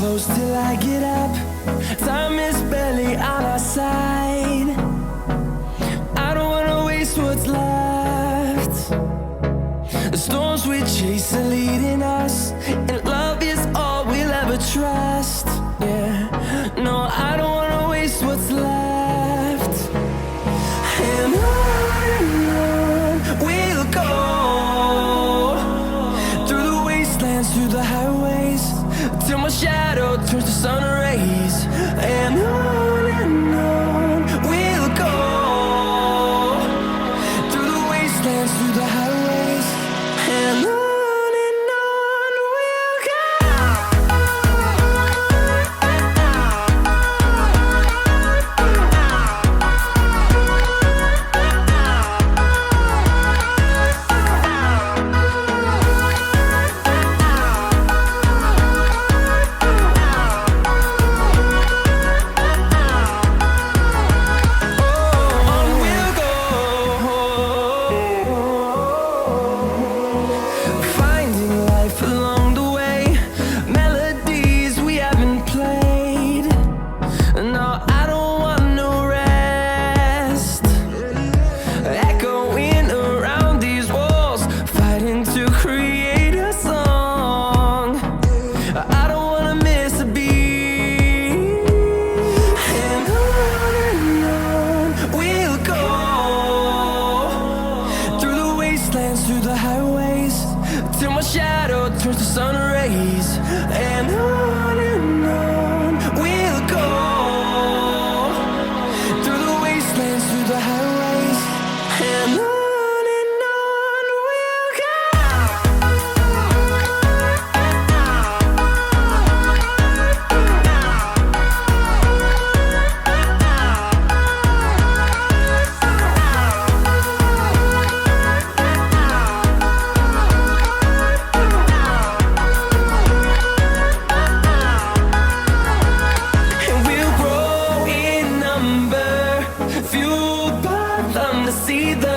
close till I get up. Time is barely on our side. I don't wanna waste what's left. The storms we chase are leading us, and love is all we'll ever trust. Yeah, no, I don't wanna waste what's left. And on we'll go, through the wastelands, through the highways, till my shadow turns to sun rays. And on we'll go, through the wastelands, through the highways, and on we'll go. Through the highways, till my shadow turns to sun rays. And on we'll go, through the wastelands, through the highways, and on we'll go. Fueled by them to see the